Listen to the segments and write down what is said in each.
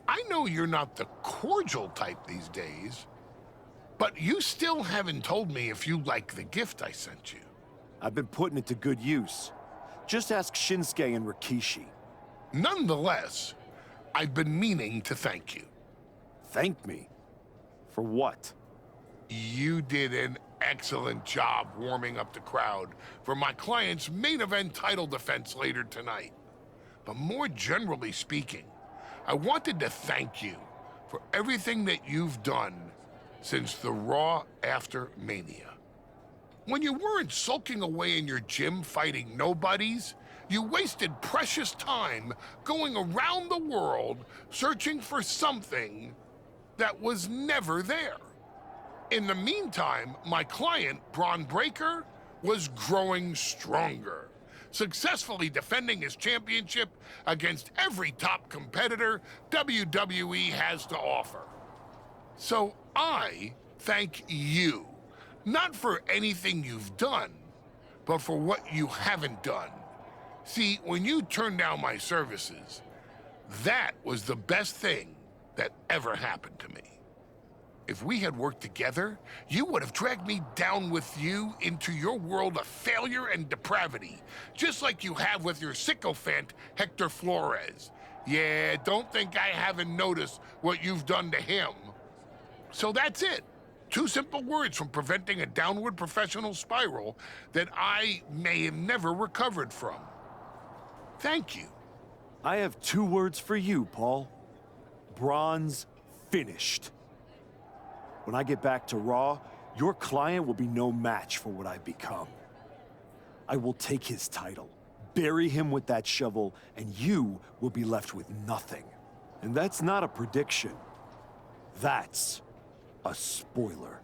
I know you're not the cordial type these days, but you still haven't told me if you like the gift I sent you. I've been putting it to good use. Just ask Shinsuke and Rikishi. Nonetheless, I've been meaning to thank you. Thank me? For what? You did an excellent job warming up the crowd for my client's main event title defense later tonight. But more generally speaking, I wanted to thank you for everything that you've done since the Raw after Mania. When you weren't sulking away in your gym fighting nobodies, you wasted precious time going around the world searching for something that was never there. In the meantime, my client, Braun Breaker, was growing stronger, successfully defending his championship against every top competitor WWE has to offer. So I thank you, not for anything you've done, but for what you haven't done. See, when you turned down my services, that was the best thing that ever happened to me. If we had worked together, you would have dragged me down with you into your world of failure and depravity, just like you have with your sycophant, Hector Flores. Yeah, don't think I haven't noticed what you've done to him. So that's it. 2 simple words from preventing a downward professional spiral that I may have never recovered from. Thank you. I have 2 words for you, Paul. Braun's finished. When I get back to Raw, your client will be no match for what I've become. I will take his title, bury him with that shovel, and you will be left with nothing. And that's not a prediction. That's a spoiler.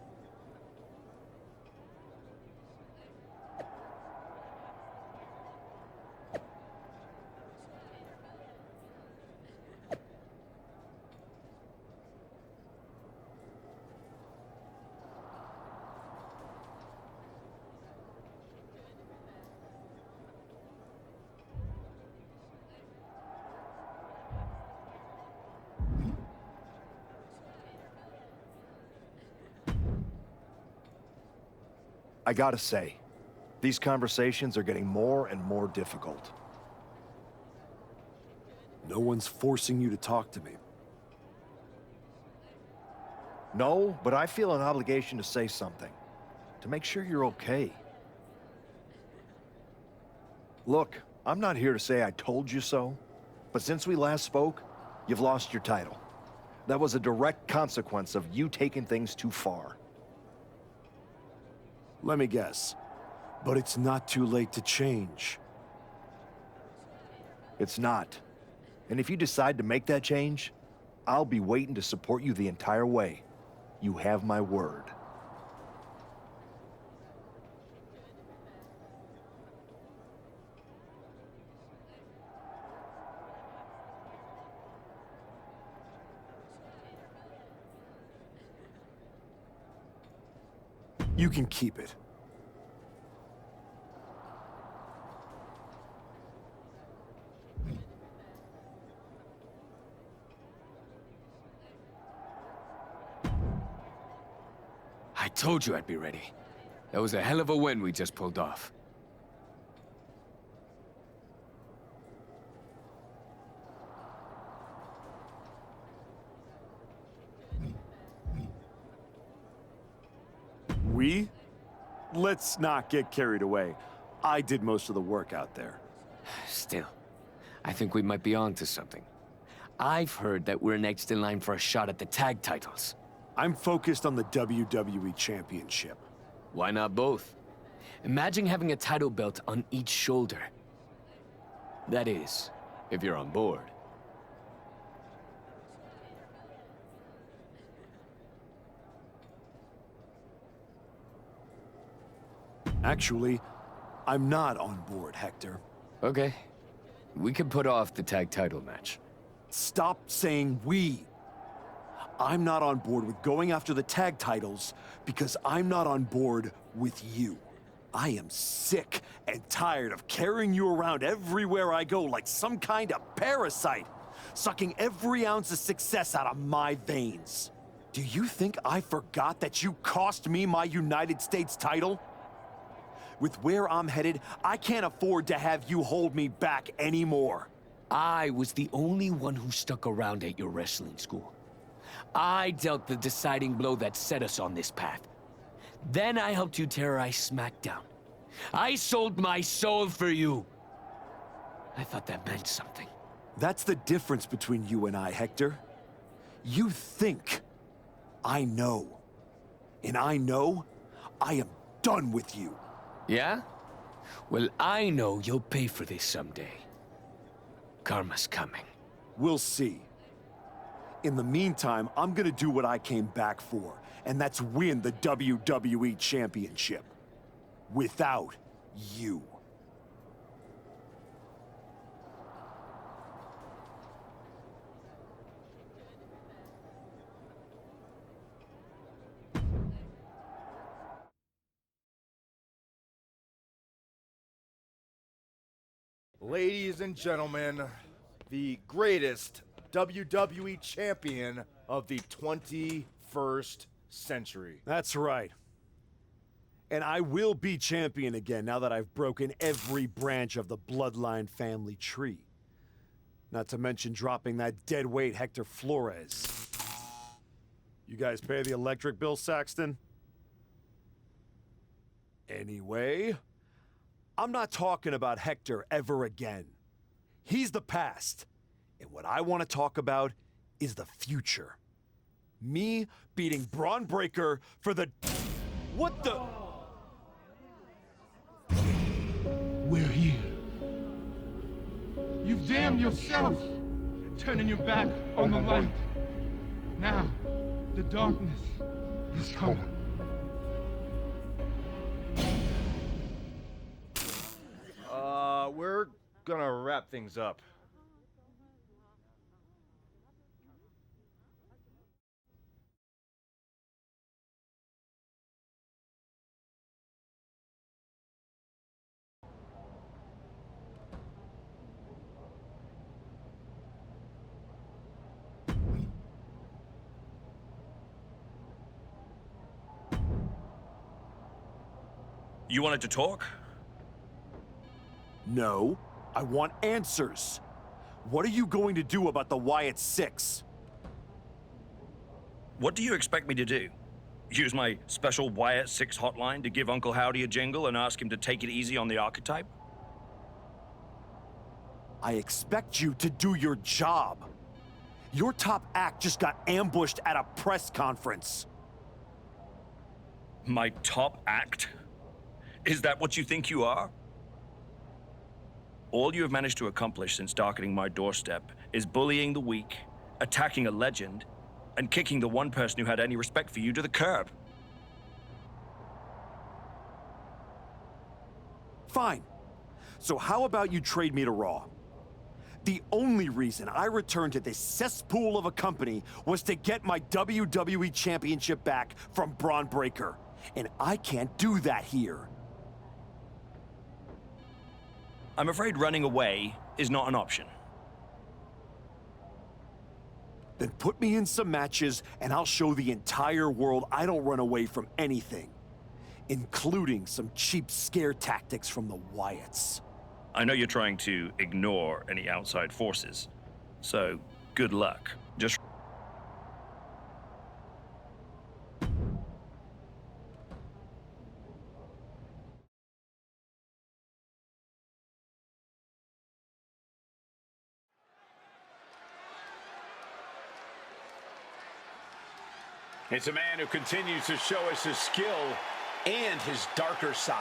I gotta say, these conversations are getting more and more difficult. No one's forcing you to talk to me. No, but I feel an obligation to say something, to make sure you're okay. Look, I'm not here to say I told you so, but since we last spoke, you've lost your title. That was a direct consequence of you taking things too far. Let me guess. But it's not too late to change. It's not. And if you decide to make that change, I'll be waiting to support you the entire way. You have my word. You can keep it. I told you I'd be ready. That was a hell of a win we just pulled off. We? Let's not get carried away. I did most of the work out there. Still, I think we might be onto something. I've heard that we're next in line for a shot at the tag titles. I'm focused on the WWE Championship. Why not both? Imagine having a title belt on each shoulder. That is, if you're on board. Actually, I'm not on board, Hector. Okay. We can put off the tag title match. Stop saying we. I'm not on board with going after the tag titles because I'm not on board with you. I am sick and tired of carrying you around everywhere I go like some kind of parasite. sucking every ounce of success out of my veins. Do you think I forgot that you cost me my United States title? With where I'm headed, I can't afford to have you hold me back anymore. I was the only one who stuck around at your wrestling school. I dealt the deciding blow that set us on this path. Then I helped you terrorize SmackDown. I sold my soul for you. I thought that meant something. That's the difference between you and I, Hector. You think I know. And I know I am done with you. Yeah? Well, I know you'll pay for this someday. Karma's coming. We'll see. In the meantime, I'm gonna do what I came back for, and that's win the WWE Championship. Without you. Ladies and gentlemen, the greatest WWE champion of the 21st century. That's right. And I will be champion again now that I've broken every branch of the Bloodline family tree. Not to mention dropping that deadweight Hector Flores. You guys pay the electric bill, Saxton? Anyway, I'm not talking about Hector ever again. He's the past. And what I want to talk about is the future. Me beating Braun Breaker for the... What the... We're here. You've damned yourself, turning your back on the light. Now, the darkness is coming. We're gonna wrap things up. You wanted to talk? No, I want answers. What are you going to do about the Wyatt Six? What do you expect me to do? Use my special Wyatt 6 hotline to give Uncle Howdy a jingle and ask him to take it easy on the archetype? I expect you to do your job. Your top act just got ambushed at a press conference. My top act? Is that what you think you are? All you have managed to accomplish since darkening my doorstep is bullying the weak, attacking a legend, and kicking the one person who had any respect for you to the curb. Fine. So how about you trade me to Raw? The only reason I returned to this cesspool of a company was to get my WWE Championship back from Braun Breaker. And I can't do that here. I'm afraid running away is not an option. Then put me in some matches, and I'll show the entire world I don't run away from anything. Including some cheap scare tactics from the Wyatts. I know you're trying to ignore any outside forces, so good luck. Just... It's a man who continues to show us his skill and his darker side.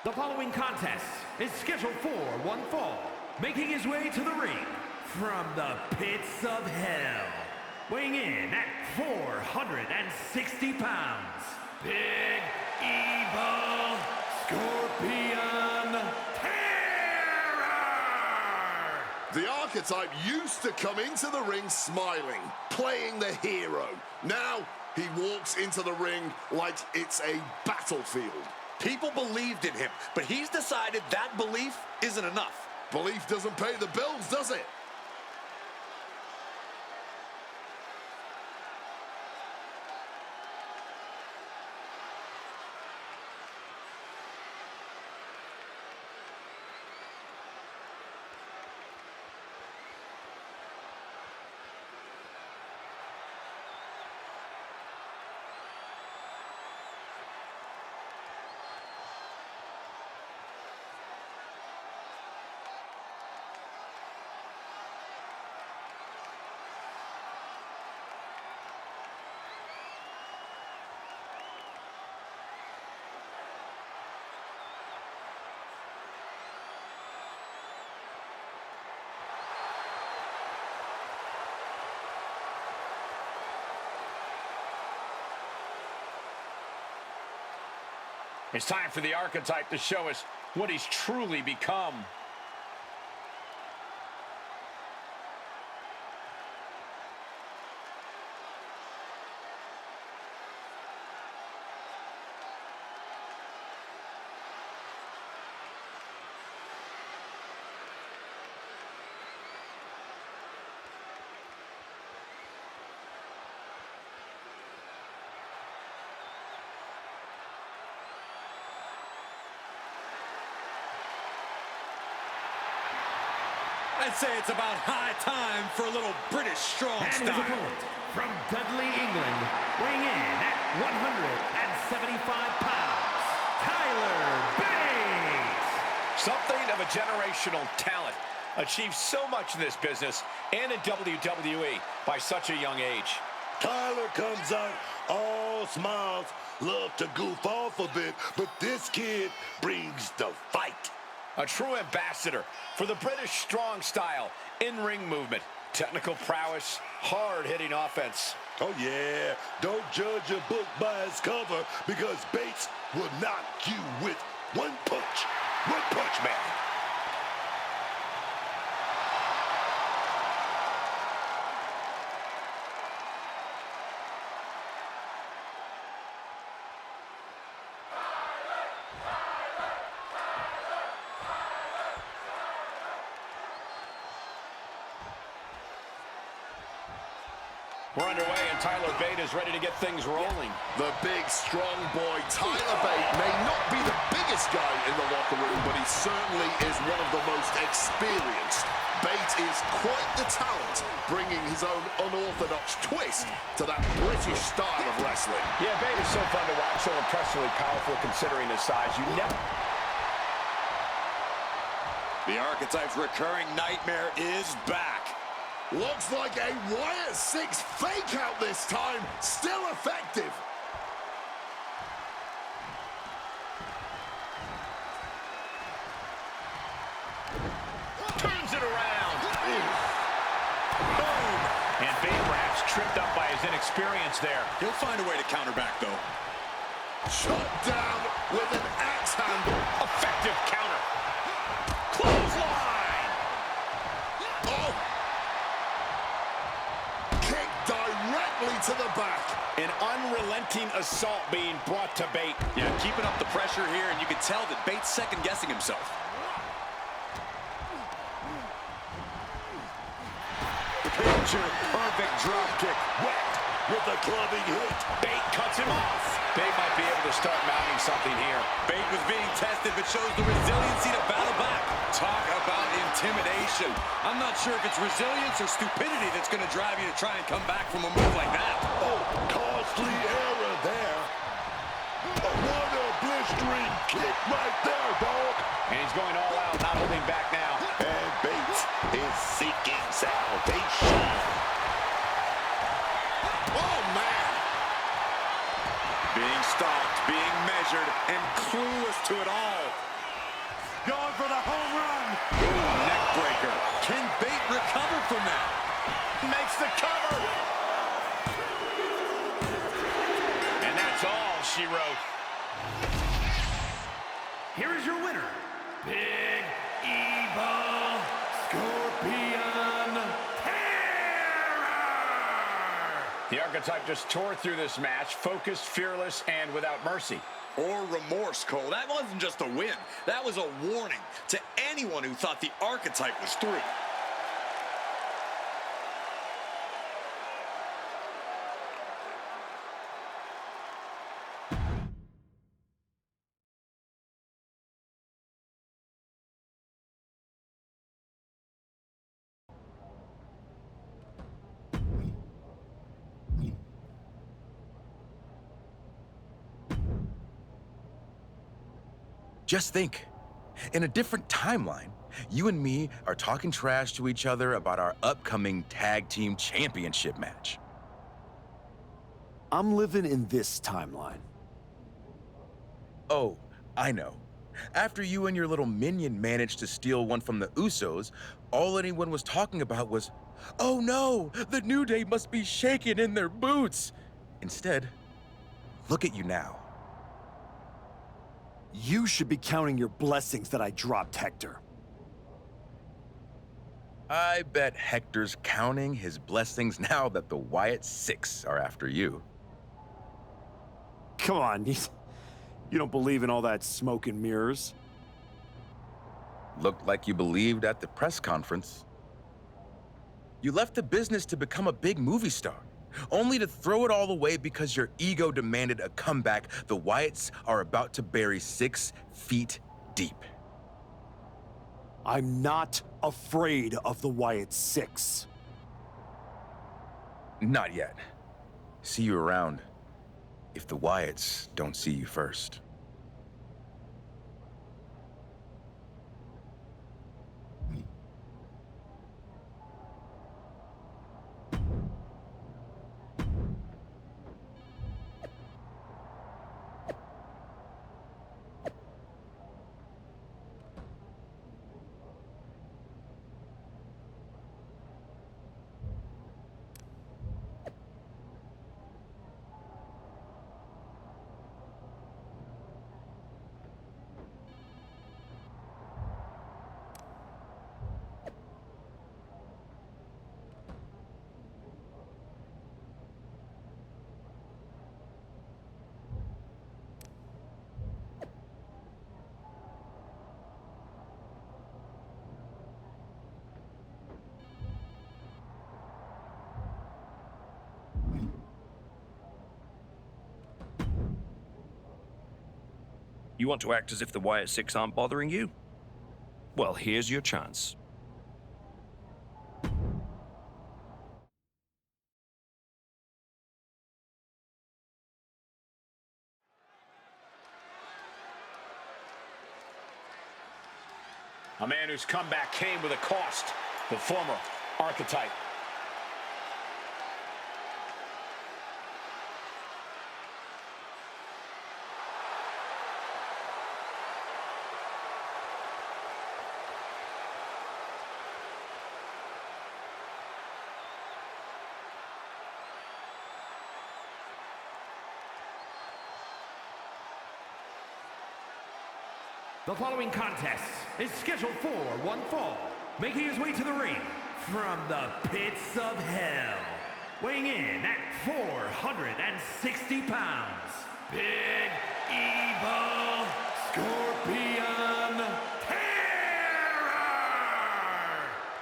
The following contest is scheduled for one fall, making his way to the ring from the pits of hell, weighing in at 460 pounds, Big Evil Scorpion Terror! The archetype used to come into the ring smiling, playing the hero. Now, he walks into the ring like it's a battlefield. People believed in him, but he's decided that belief isn't enough. Belief doesn't pay the bills, does it? It's time for the archetype to show us what he's truly become. I'd say it's about high time for a little British strong And his style. opponent, from Dudley, England, weighing in at 175 pounds, Tyler Bates! Something of a generational talent. Achieved so much in this business and in WWE by such a young age. Tyler comes out all smiles, love to goof off a bit, but this kid brings the fight. A true ambassador for the British strong style, in-ring movement, technical prowess, hard-hitting offense. Oh yeah, don't judge a book by its cover, because Bates will knock you with one punch. One punch, man. We're underway, and Tyler Bate is ready to get things rolling. The big, strong boy, Tyler Bate, may not be the biggest guy in the locker room, but he certainly is one of the most experienced. Bate is quite the talent, bringing his own unorthodox twist to that British style of wrestling. Yeah, Bate is so fun to watch, so impressively powerful considering his size. You never... The archetype's recurring nightmare is back. Looks like a Wire 6 fake out this time, still effective. Turns it around. Boom. And Bate perhaps tripped up by his inexperience there. He'll find a way to counter back, though. Shot down with an axe handle. Effective counter. Clothesline. Oh. Kick directly to the back. An unrelenting assault being brought to Bate. Yeah, keeping up the pressure here, and you can tell that Bates second-guessing himself. Picture perfect drop kick, whacked with a clubbing hit. Bate cuts him off. Bate might be able to start mounting something here. Bate was being tested, but shows the resiliency to battle back. Talk about intimidation. I'm not sure if it's resilience or stupidity that's going to drive you to try and come back from a move like that. Oh, costly error there. What a blistering kick right there, dog. And he's going all out, not holding back now. And Bates is seeking salvation. Oh, man. Being stalked, being measured, and clueless to it all. Going for the home run. Ooh, neck breaker. Can Bate recover from that? Makes the cover. And that's all she wrote. here is your winner, Big Evil Scorpion Terror! The Archetype just tore through this match, focused, fearless, and without mercy. Or remorse, Cole. That wasn't just a win. That was a warning to anyone who thought the Archetype was through. Just think, in a different timeline, you and me are talking trash to each other about our upcoming tag team championship match. I'm living in this timeline. Oh, I know. After you and your little minion managed to steal one from the Usos, all anyone was talking about was, oh no, the New Day must be shaking in their boots. Instead, look at you now. You should be counting your blessings that I dropped Hector. I bet Hector's counting his blessings now that the Wyatt Six are after you. Come on, you don't believe in all that smoke and mirrors. Looked like you believed at the press conference. You left the business to become a big movie star, only to throw it all away because your ego demanded a comeback the Wyatts are about to bury 6 feet deep. I'm not afraid of the Wyatt Six. Not yet. See you around, if the Wyatts don't see you first. You want to act as if the Wyatt Six aren't bothering you? Well, here's your chance. A man whose comeback came with a cost, the former Archetype. The following contest is scheduled for one fall, making his way to the ring from the pits of hell, weighing in at 460 pounds, Big Evil Scorpion Terror!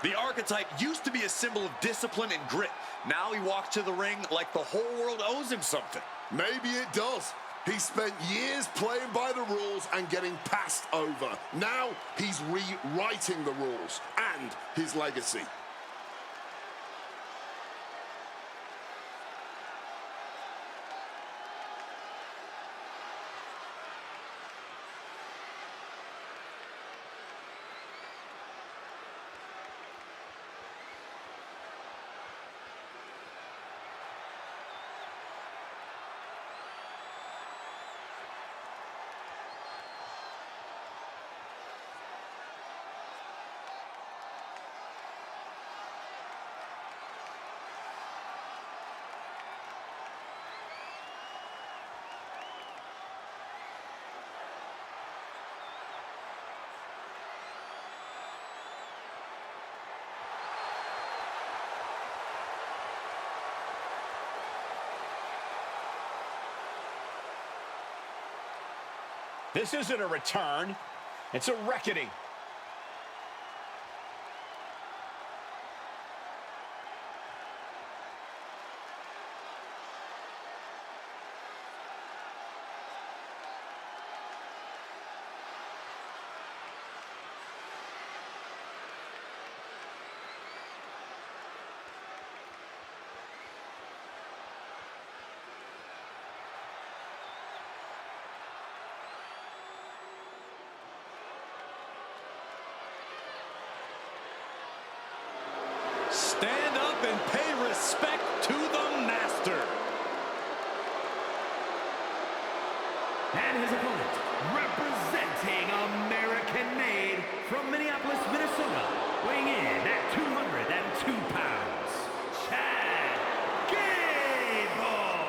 The Archetype used to be a symbol of discipline and grit. Now he walks to the ring like the whole world owes him something. Maybe it does. He spent years playing by the rules and getting passed over. Now he's rewriting the rules and his legacy. This isn't a return. It's a reckoning. Stand up and pay respect to the master. And his opponent, representing American-made from Minneapolis, Minnesota, weighing in at 202 pounds, Chad Gable.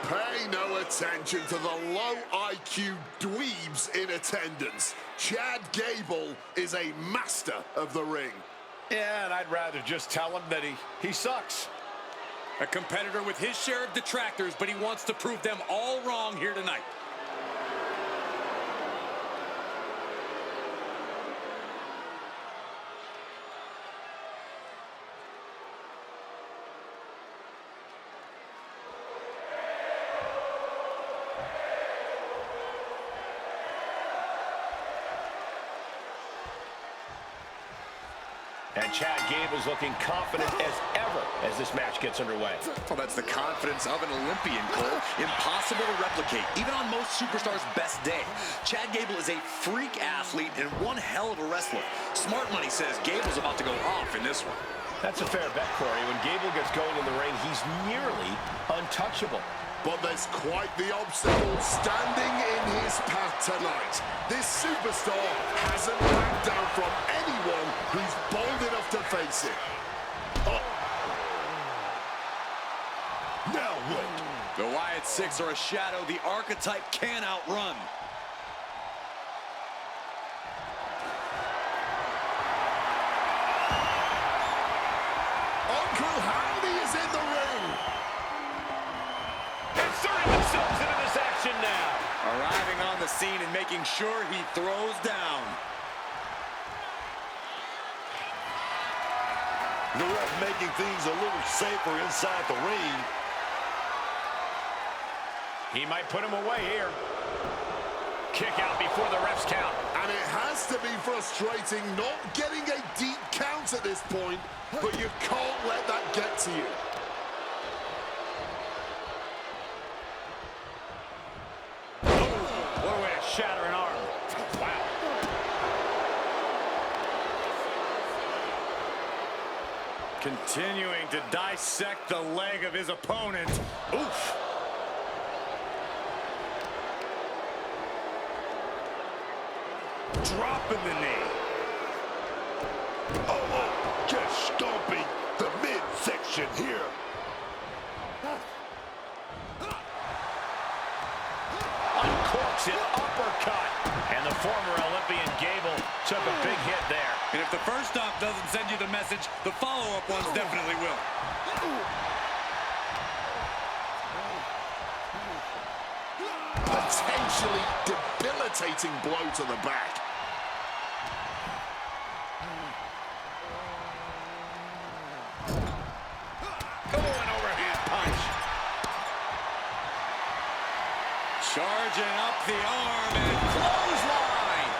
Pay no attention to the low IQ dweebs in attendance. Chad Gable is a master of the ring. Yeah, and I'd rather just tell him that he sucks. A competitor with his share of detractors, but he wants to prove them all wrong here tonight. And Chad Gable's looking confident as ever as this match gets underway. Well, that's the confidence of an Olympian, Cole. Impossible to replicate, even on most superstars' best day. Chad Gable is a freak athlete and one hell of a wrestler. Smart money says Gable's about to go off in this one. That's a fair bet, Corey. When Gable gets going in the ring, he's nearly untouchable. But there's quite the obstacle standing in his path tonight. This superstar hasn't backed down from anyone who's bold enough to face it. Now what? The Wyatt Six are a shadow the archetype can outrun. Uncle Howdy is in the ring. Inserting themselves into this action now. Arriving on the scene and making sure he throws down. The ref making things a little safer inside the ring. He might put him away here. Kick out before the refs count. And it has to be frustrating not getting a deep count at this point, but you can't let that get to you. What a way to shatter an arm. Wow. Continuing to dissect the leg of his opponent. Oof. Dropping the knee. Oh, just stomping the midsection here. Uncorks it, uppercut. And the former Olympian Gable took a big hit there. And if the first stop doesn't send you the message, the follow-up ones definitely will. Potentially debilitating blow to the back. Oh, an overhand punch. Charging up the arm and clothesline.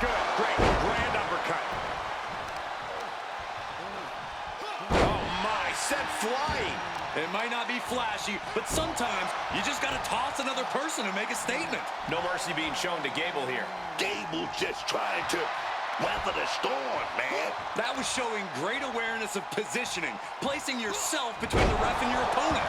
Good, great, grand uppercut. Oh my, sent flying. It might not be flashy, but sometimes you just got to toss another person to make a statement. No mercy being shown to Gable here. Gable just trying to weather the storm, man. That was showing great awareness of positioning, placing yourself between the ref and your opponent.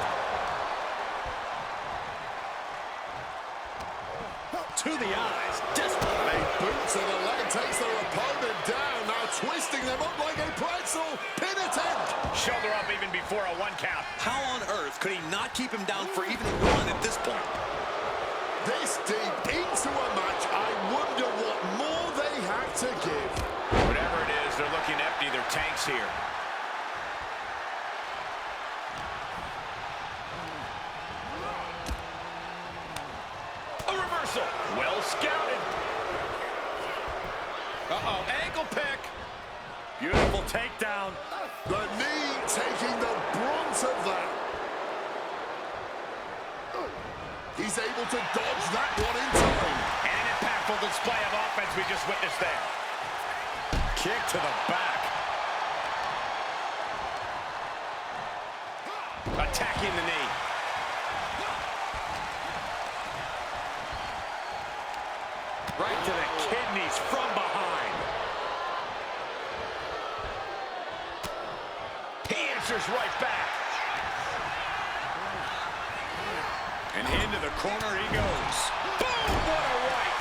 To the eyes, desperate. A boot to the leg takes their opponent down, now twisting them up like a pretzel. Pin attempt. Shoulder up even before a one count. How on earth could he not keep him down for even one at this point? This deep into a match, I wonder what more they have to give. Whatever it is, they're looking to empty their tanks here. Double pick. Beautiful takedown. The knee taking the brunt of that. He's able to dodge that one in time. And an impactful display of offense we just witnessed there. Kick to the back. Attacking the knee. Right to the kidneys from behind. He answers right back. And into the corner he goes. Boom! What a right!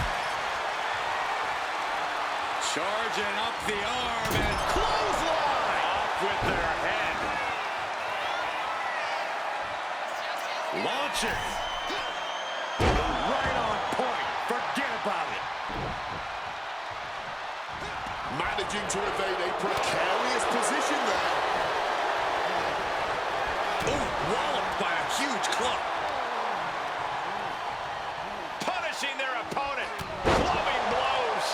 Charging up the arm and clothesline! Off with their head. Launches. Right on point. Forget about it. Managing to evade a precarious position there. Oh, walloped by a huge club. Punishing their opponent. Clubbing blows.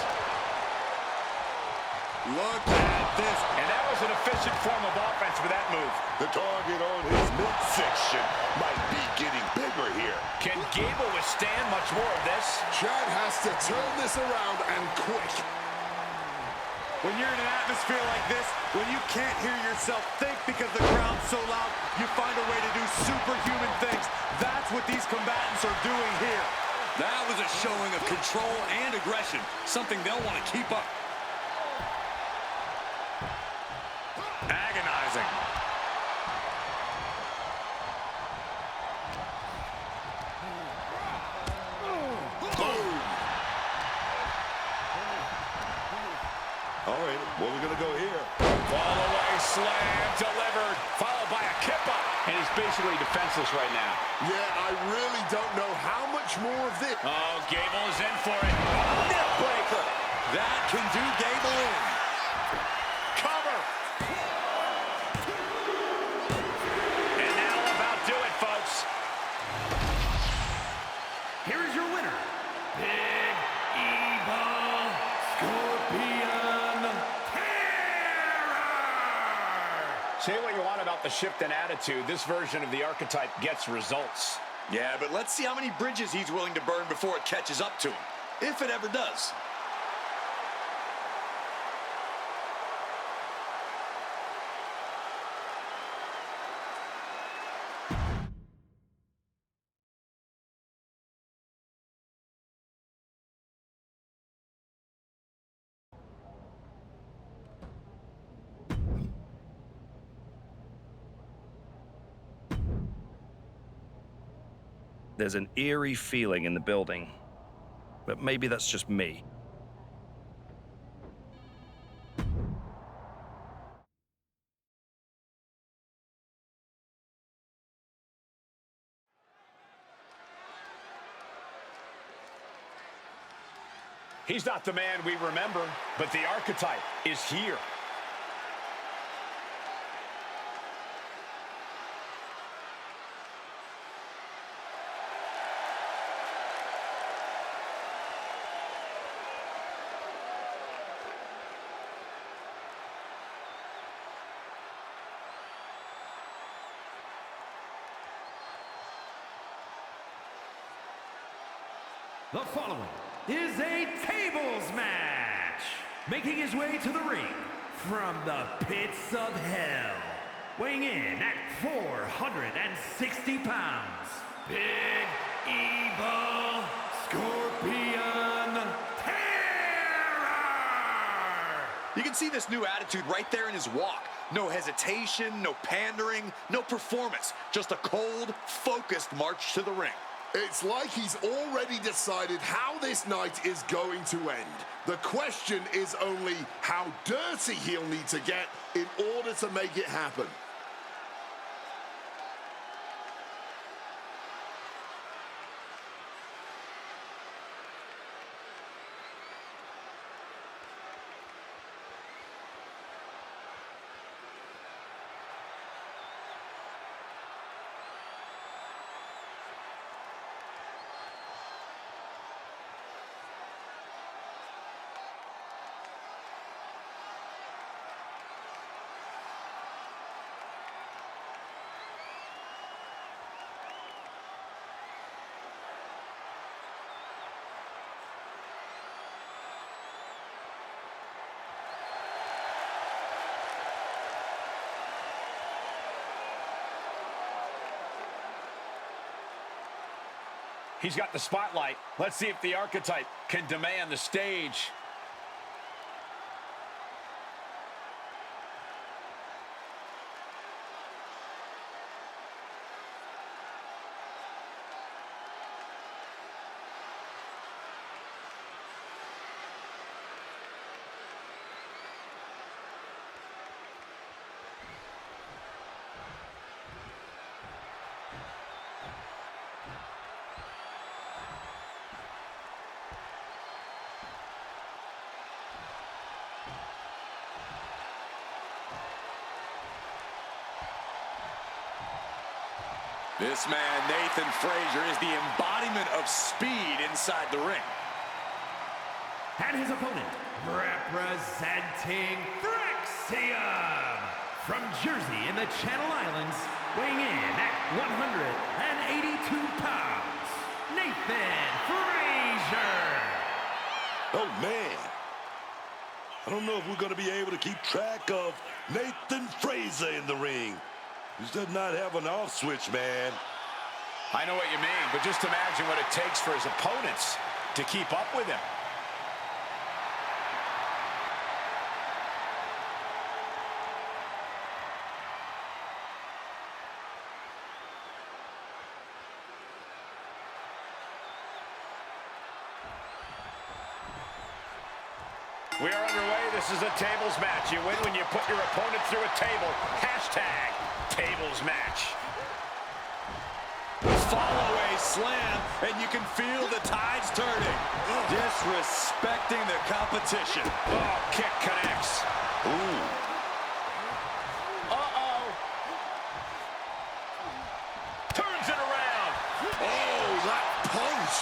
Look at this. And that was an efficient form of offense for that move. The target on his midsection might be getting bigger here. Can Gable withstand much more of this? Chad has to turn this around and quick. When you're in an atmosphere like this, when you can't hear yourself think because the crowd's so loud, you find a way to do superhuman things. That's what these combatants are doing here. That was a showing of control and aggression, something they'll want to keep up. Agonizing. Boom. All right, where we gonna go here? Fall away slam delivered, followed by a kip-up. And he's basically defenseless right now. Yeah, I really don't know how much more of this. Oh, Gable is in for it. Neck breaker. That can do Gable in. Cover. And that'll about do it, folks. Here is your winner, Big Evil Scorpion Terror! Say what you want about the shift in attitude. This version of the archetype gets results. Yeah, but let's see how many bridges he's willing to burn before it catches up to him, if it ever does. There's an eerie feeling in the building, but maybe that's just me. He's not the man we remember, but the archetype is here. The following is a tables match. Making his way to the ring from the pits of hell, weighing in at 460 pounds, Big Evil Scorpion Terror! You can see this new attitude right there in his walk. No hesitation, no pandering, no performance. Just a cold, focused march to the ring. It's like he's already decided how this night is going to end. The question is only how dirty he'll need to get in order to make it happen. He's got the spotlight. Let's see if the archetype can demand the stage. This man, Nathan Frazier, is the embodiment of speed inside the ring. And his opponent, representing Threxium, from Jersey in the Channel Islands, weighing in at 182 pounds, Nathan Frazier. Oh, man. I don't know if we're going to be able to keep track of Nathan Frazier in the ring. He does not have an off switch, man. I know what you mean, but just imagine what it takes for his opponents to keep up with him. We are underway. This is a tables match. You win when you put your opponent through a table. Hashtag tables match. Follow a slam, and you can feel the tides turning. Disrespecting the competition. Oh, kick connects. Ooh. Uh-oh. Turns it around. Oh, that punch.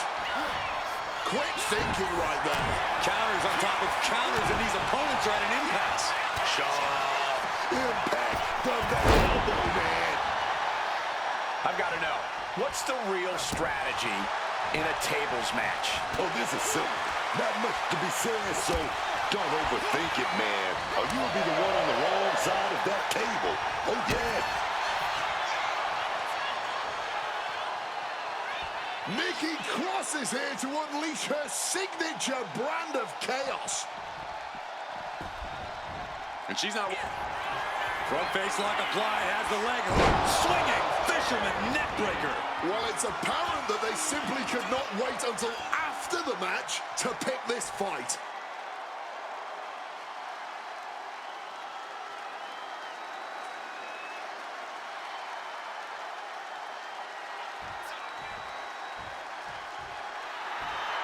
Quick thinking right there. Counters on top of counters, and these opponents are at an impasse. Sharp impact from the elbow, man. I've got to know, what's the real strategy in a tables match? Oh, this is simple. Not much to be said, so don't overthink it, man. Or you'll be the one on the wrong side of that table. Oh, yeah. Nikki Cross is here to unleash her signature brand of chaos. And she's not... Front face lock applied, has the leg hook. Swinging, fisherman neck breaker. Well, it's apparent that they simply could not wait until after the match to pick this fight.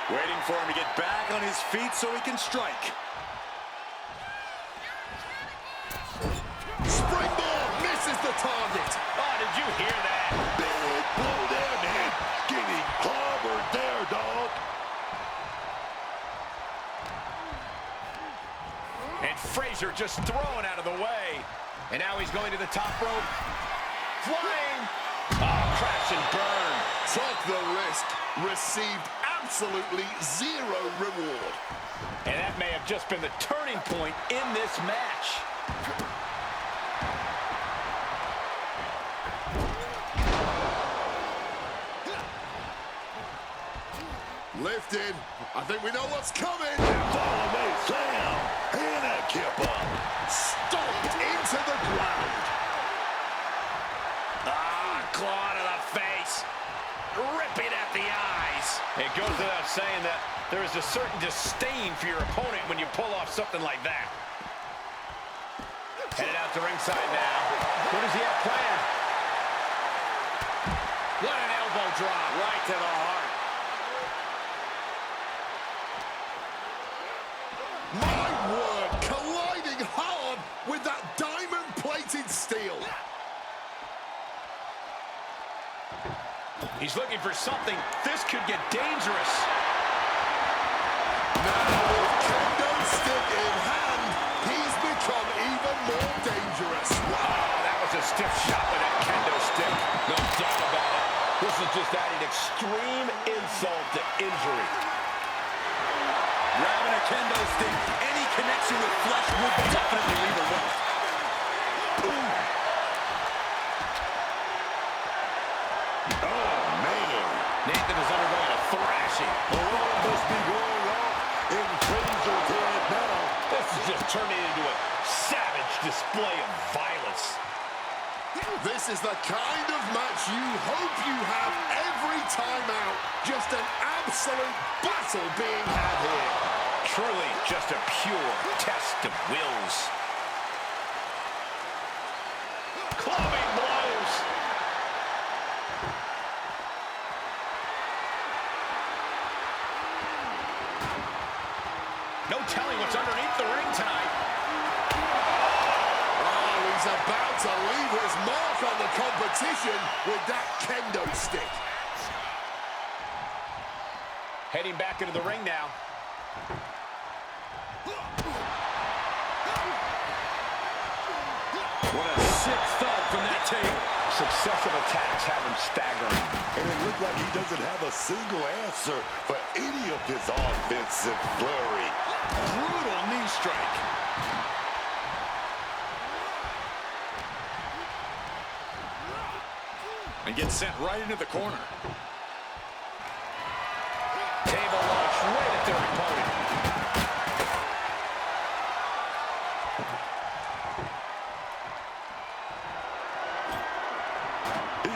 Waiting for him to get back on his feet so he can strike. Springboard misses the target. Oh, did you hear that? Big blow there, man. Getting clobbered there, dog. And Frazier just thrown out of the way. And now he's going to the top rope. Flying. Oh, crash and burn. Took the risk. Received absolutely zero reward. And that may have just been the turning point in this match. Lifted. I think we know what's coming. Follow me, Sam. And a kip up. Stomped into the ground. Ah, claw to the face. Ripping at the eyes. It goes without saying that there is a certain disdain for your opponent when you pull off something like that. Headed out to ringside now. What does he have planned? What an elbow drop. Right to the heart. My word, colliding hard with that diamond-plated steel. He's looking for something. This could get dangerous. Now with kendo stick in hand, he's become even more dangerous. Wow, that was a stiff shot with that kendo stick. No doubt about it. This is just adding extreme insult to injury. Grabbing a kendo stick, any connection with flesh would definitely leave a mark. Oh, man. Nathan is undergoing display of violence. This is the kind of match you hope you have every time out. Just an absolute battle being had here. Truly just a pure test of wills. Clubbing blows. No telling what's underneath the ring tonight. Oh, he's about to leave his mark on the competition with that kendo stick. Heading back into the ring now. What a sick thud from that tape. Successive attacks have him staggering. And it looked like he doesn't have a single answer for any of his offensive flurry. Brutal knee strike. And gets sent right into the corner. Table launch right at their opponent.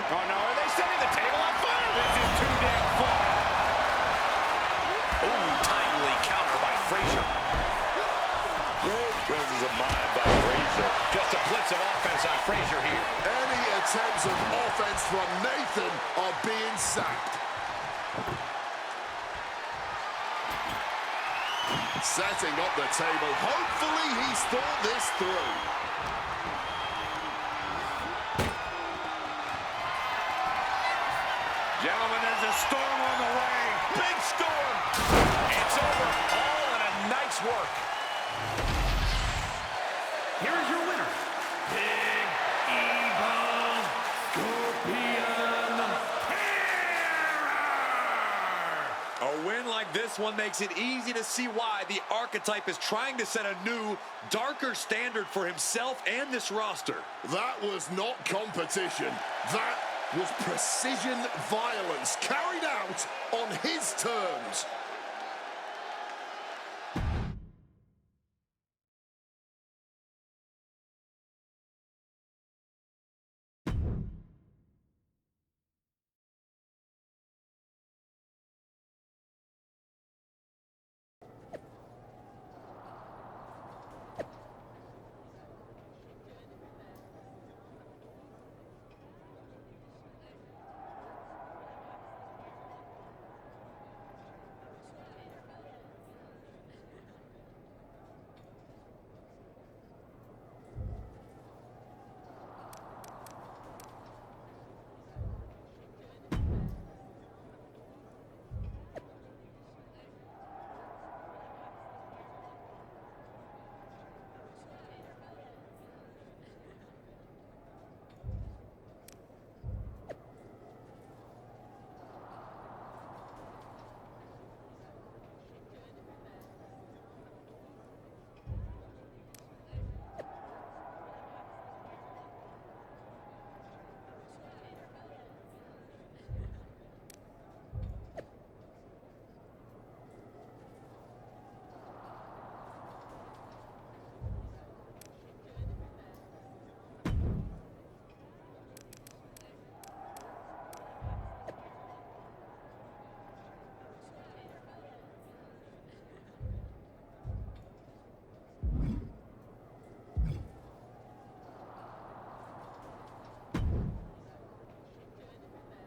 Oh no, are they setting the table on fire? This is too damn far. Ooh, timely counter by Frazier. Great presence of mind by Frazier. Just a blitz of offense on Frazier here. Any attempts of offense from Nathan are being sacked. Setting up the table. Hopefully he's thought this through. Gentlemen, there's a storm on the way. Big storm. It's over. All in a night's work. Here is your winner, Big Evil Scorpion Terror! A win like this one makes it easy to see why the Archetype is trying to set a new, darker standard for himself and this roster. That was not competition. That was precision violence carried out on his terms.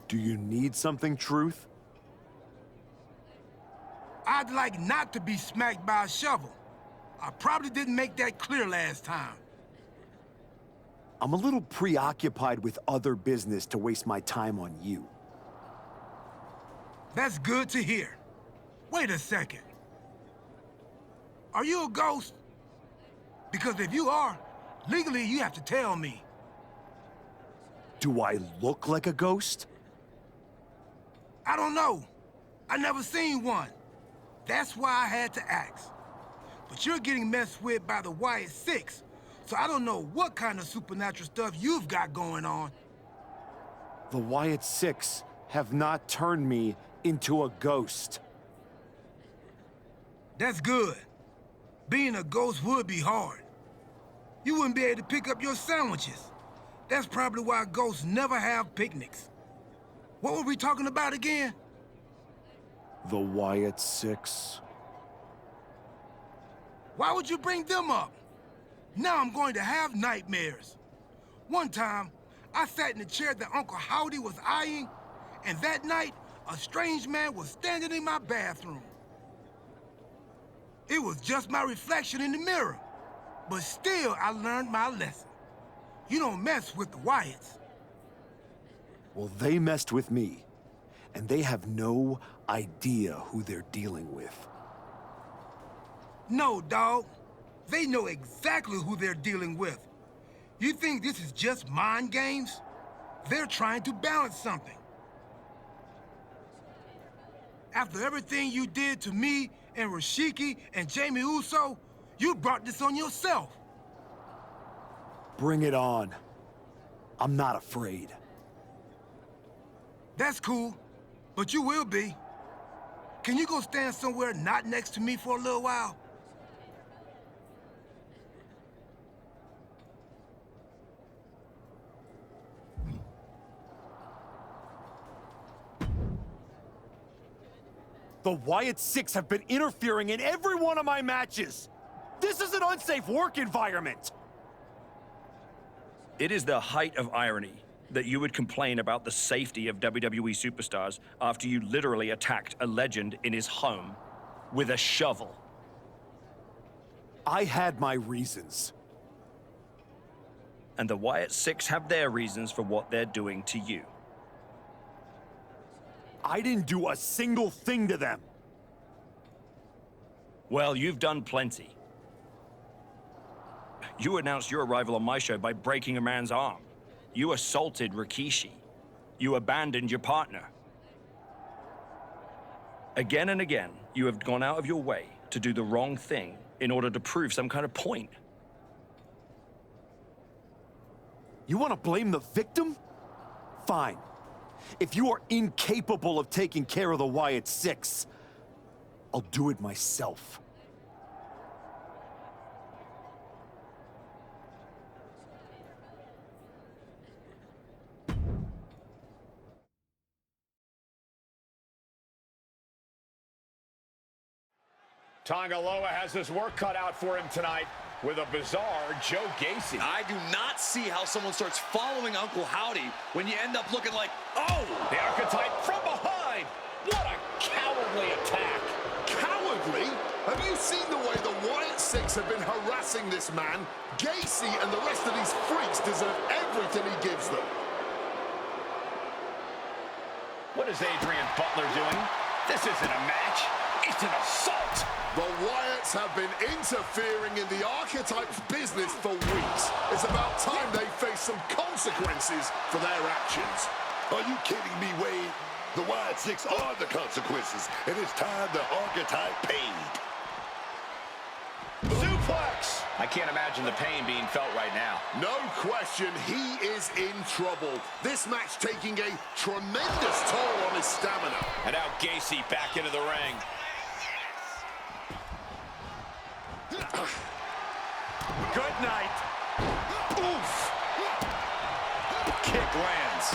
Do you need something, Truth? I'd like not to be smacked by a shovel. I probably didn't make that clear last time. I'm a little preoccupied with other business to waste my time on you. That's good to hear. Wait a second. Are you a ghost? Because if you are, legally you have to tell me. Do I look like a ghost? I don't know. I never seen one. That's why I had to ask. But you're getting messed with by the Wyatt Six, so I don't know what kind of supernatural stuff you've got going on. The Wyatt Six have not turned me into a ghost. That's good. Being a ghost would be hard. You wouldn't be able to pick up your sandwiches. That's probably why ghosts never have picnics. What were we talking about again? The Wyatt Six. Why would you bring them up? Now I'm going to have nightmares. One time, I sat in the chair that Uncle Howdy was eyeing, and that night, a strange man was standing in my bathroom. It was just my reflection in the mirror, but still I learned my lesson. You don't mess with the Wyatts. Well, they messed with me, and they have no idea who they're dealing with. No, dog. They know exactly who they're dealing with. You think this is just mind games? They're trying to balance something. After everything you did to me and Rashiki and Jamie Uso, you brought this on yourself. Bring it on. I'm not afraid. That's cool, but you will be. Can you go stand somewhere not next to me for a little while? The Wyatt Six have been interfering in every one of my matches! This is an unsafe work environment! It is the height of irony that you would complain about the safety of WWE superstars after you literally attacked a legend in his home with a shovel. I had my reasons. And the Wyatt Six have their reasons for what they're doing to you. I didn't do a single thing to them. Well, you've done plenty. You announced your arrival on my show by breaking a man's arm. You assaulted Rikishi. You abandoned your partner. Again and again, you have gone out of your way to do the wrong thing in order to prove some kind of point. You want to blame the victim? Fine. If you are incapable of taking care of the Wyatt Six, I'll do it myself. Tangaloa has his work cut out for him tonight with a bizarre Joe Gacy. I do not see how someone starts following Uncle Howdy when you end up looking like, oh! The archetype from behind. What a cowardly attack. Cowardly? Have you seen the way the Wyatt Six have been harassing this man? Gacy and the rest of these freaks deserve everything he gives them. What is Adrian Butler doing? This isn't a match. It's an assault. The Wyatts have been interfering in the archetype's business for weeks. It's about time they face some consequences for their actions. Are you kidding me, Wade? The Wyatt Six are the consequences, and it's time the archetype paid. Suplex! I can't imagine the pain being felt right now. No question, he is in trouble. This match taking a tremendous toll on his stamina. And now Gacy back into the ring. Good night. Oof. Kick lands.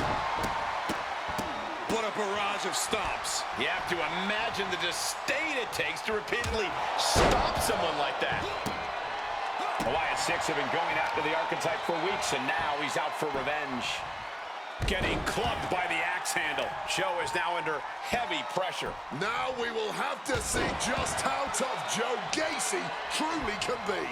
What a barrage of stomps. You have to imagine the disdain it takes to repeatedly stop someone like that. The Wyatt Six have been going after the archetype for weeks, and now he's out for revenge. Getting clubbed by the axe handle. Joe is now under heavy pressure. Now we will have to see just how tough Joe Gacy truly can be.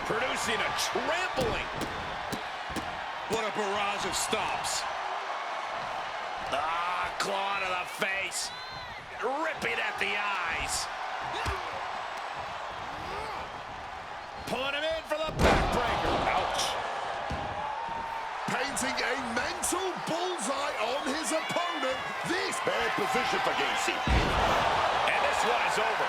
Producing a trampling. What a barrage of stomps. Ah, claw to the face. Ripping at the eyes. Pulling him in for the backbreaker. Ouch. Painting a mental bullseye on his opponent. This Bad position for Gacy. And this one is over.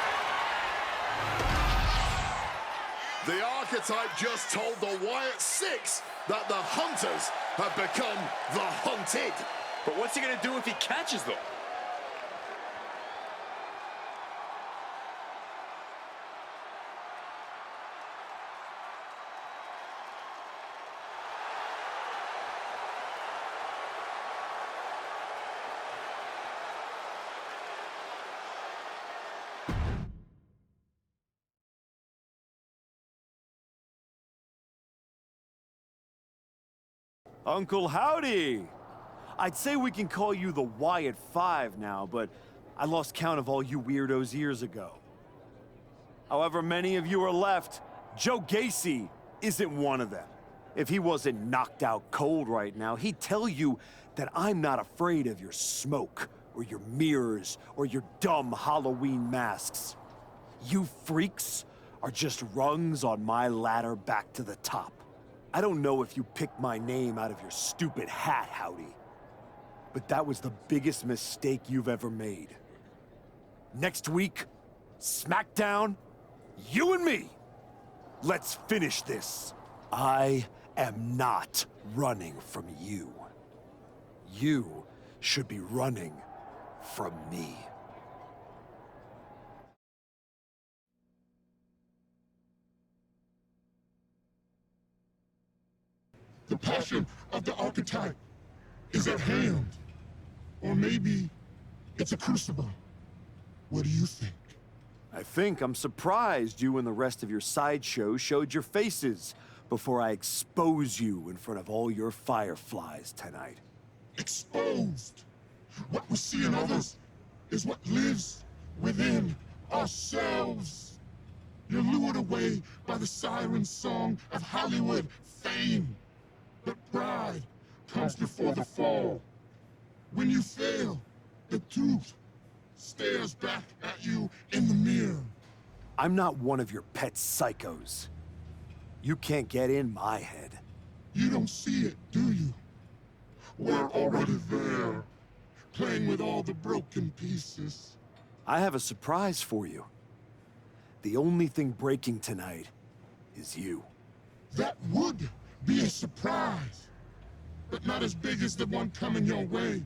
The archetype just told the Wyatt Six that the hunters have become the hunted. But what's he gonna do if he catches them? Uncle Howdy! I'd say we can call you the Wyatt Five now, but I lost count of all you weirdos years ago. However many of you are left, Joe Gacy isn't one of them. If he wasn't knocked out cold right now, he'd tell you that I'm not afraid of your smoke, or your mirrors, or your dumb Halloween masks. You freaks are just rungs on my ladder back to the top. I don't know if you picked my name out of your stupid hat, Howdy, but that was the biggest mistake you've ever made. Next week, SmackDown, you and me. Let's finish this. I am not running from you. You should be running from me. The passion of the archetype is at hand. Or maybe it's a crucible. What do you think? I think I'm surprised you and the rest of your sideshow showed your faces before I expose you in front of all your fireflies tonight. Exposed. What we see in others is what lives within ourselves. You're lured away by the siren song of Hollywood fame. But pride comes before the fall. When you fail, the truth stares back at you in the mirror. I'm not one of your pet psychos. You can't get in my head. You don't see it, do you? We're already there, playing with all the broken pieces. I have a surprise for you. The only thing breaking tonight is you. That would be a surprise, but not as big as the one coming your way.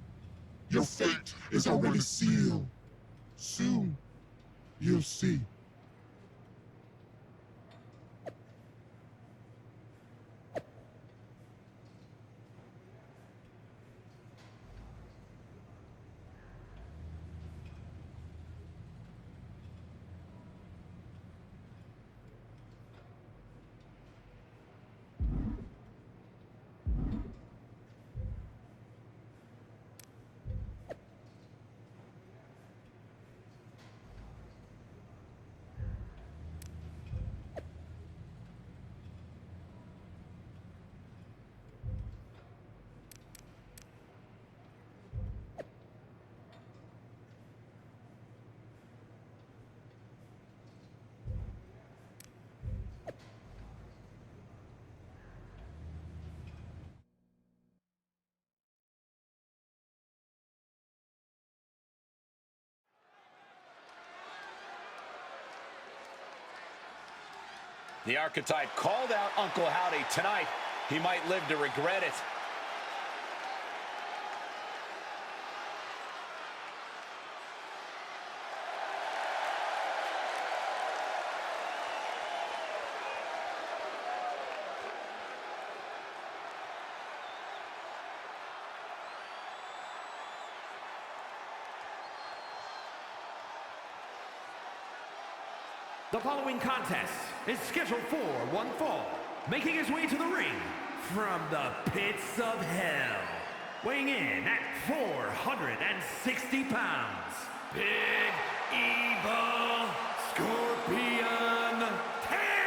Your fate is already sealed. Soon, you'll see. The archetype called out Uncle Howdy tonight. He might live to regret it. The following contest is scheduled for one fall. Making his way to the ring from the pits of hell. Weighing in at 460 pounds. Big Evil Scorpion Terror!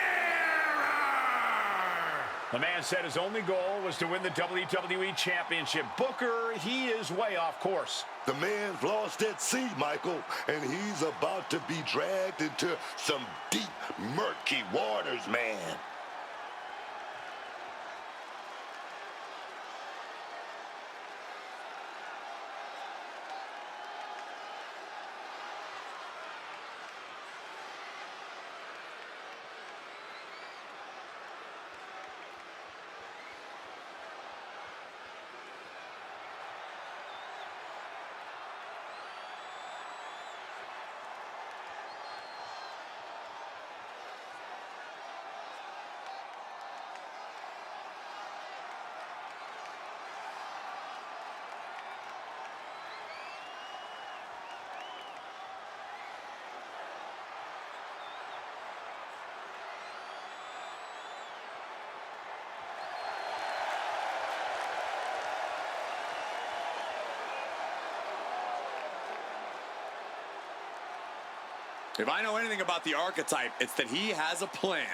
The man said his only goal was to win the WWE Championship. Booker, he is way off course. The man's lost at sea, Michael, and he's about to be dragged into some deep, murky waters, man. If I know anything about the Archetype, it's that he has a plan.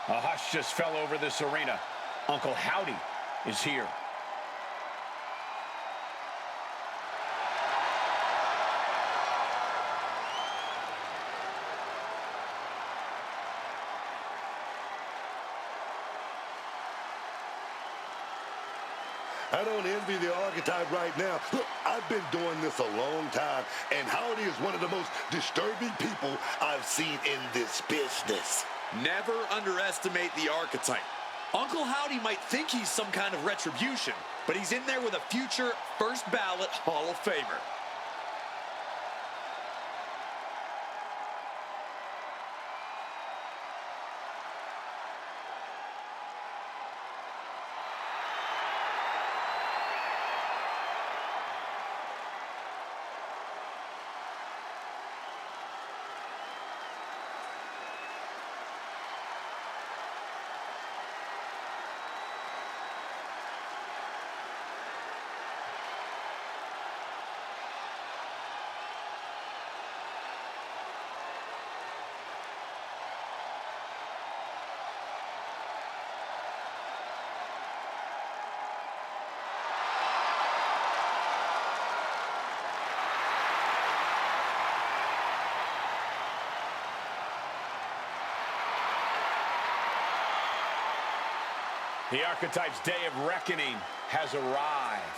A hush just fell over this arena. Uncle Howdy is here. I don't envy the Archetype right now. Look, I've been doing this a long time, and Howdy is one of the most disturbing people I've seen in this business. Never underestimate the Archetype. Uncle Howdy might think he's some kind of retribution, but he's in there with a future first ballot Hall of Famer. The Archetype's day of reckoning has arrived.